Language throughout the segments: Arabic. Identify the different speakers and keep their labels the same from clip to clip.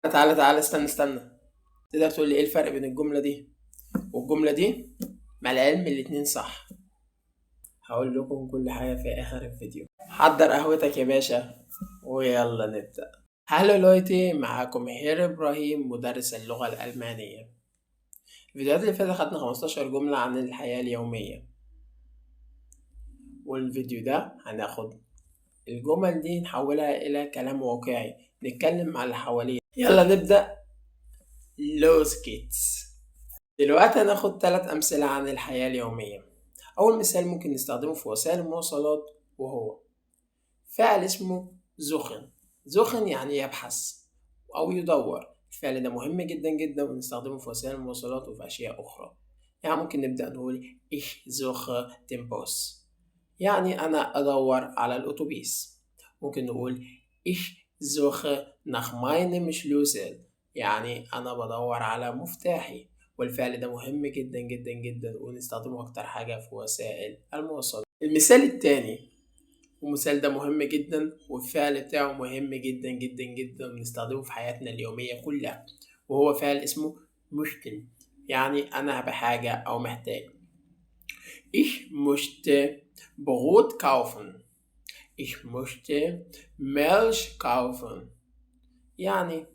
Speaker 1: تعالى استنى. تقدر تقول لي ايه الفرق بين الجملة دي والجملة دي؟ مع العلم الاتنين صح. هقول لكم كل حاجة في آخر الفيديو. حضر قهوتك يا باشا ويلا نبدأ. هلو لويتي، معاكم هير إبراهيم مدرس اللغة الألمانية. الفيديوهات اللي فاتت خدنا 15 جملة عن الحياة اليومية، والفيديو ده هناخد الجمل دي نحولها إلى كلام واقعي، نتكلم على اللي حوالينا. يلا نبدأ. لوز كيتس. دلوقتي هناخد 3 أمثلة عن الحياة اليومية. أول مثال ممكن نستخدمه في وسائل المواصلات، وهو فعل اسمه زخن. زخن يعني يبحث أو يدور. الفعل ده مهم جدا جدا ونستخدمه في وسائل المواصلات وفي أشياء أخرى. يعني ممكن نبدأ نقول Ich suche den Bus، يعني أنا أدور على الأتوبيس. ممكن نقول Ich suche nach meinem Schlüssel، يعني أنا بدور على مفتاحي. والفعل ده مهم جدا جدا جدا ونستخدمه أكتر حاجة في وسائل المواصلات. المثال التاني، والمثال ده مهم جدا والفعل بتاعه مهم جدا جدا جدا ونستخدمه في حياتنا اليومية كلها، وهو فعل اسمه مشكل، يعني أنا بحاجة أو محتاج. Ich möchte Brot kaufen. Ich möchte Milch kaufen. يعني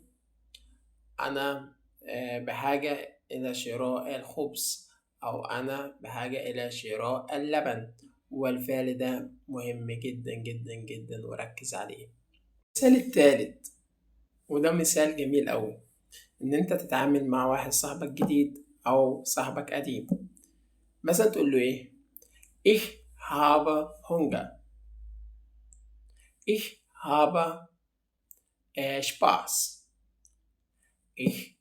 Speaker 1: أنا بحاجة إلى شراء الخبز، أو أنا بحاجة إلى شراء اللبن. والفعل ده مهم جدا جدا جدا وركز عليه. المثال التالت، وده مثال جميل أوي، إن أنت تتعامل مع واحد صاحبك جديد أو صاحبك قديم. مثلا تقول له إيه؟ Ich habe Hunger. Ich habe Spaß. Ich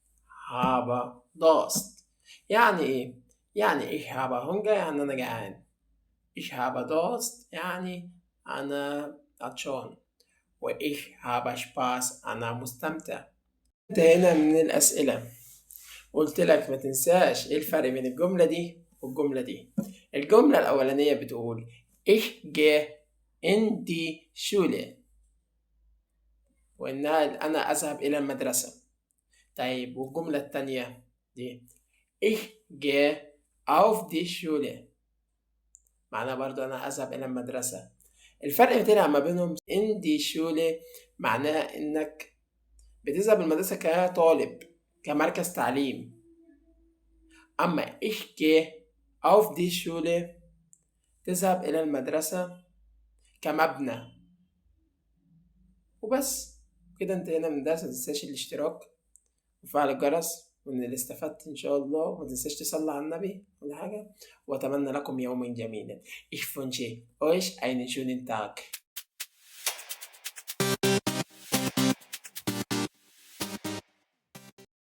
Speaker 1: habe Durst. يعني إيه؟ يعني ich habe Hunger يعني أنا جعان. Ich habe Durst يعني أنا عطشان. وإich habe Spaß أنا مستمتع. انتهينا من الأسئلة. قلت لك ما تنساش إيه الفرق بين الجملة دي والجملة دي. الجملة الأولانية بتقول Ich gehe in die Schule، وإنها أنا أذهب إلى المدرسة. طيب والجملة التانية دي Ich gehe auf die Schule، معناها برضو أنا أذهب إلى المدرسة. الفرق بتاعنا ما بينهم in die Schule معناها إنك بتذهب المدرسة كطالب، كمركز تعليم. أما Ich gehe auf die Schule تذهب إلى المدرسة كمبنى. وبس كده انتهينا من الدرس. متنساش الاشتراك وفعل الجرس، وإن اللي استفدت إن شاء الله. متنساش تصلي على النبي ولا حاجة. وأتمنى لكم يوما جميلا. Ich wünsche euch einen schönen Tag.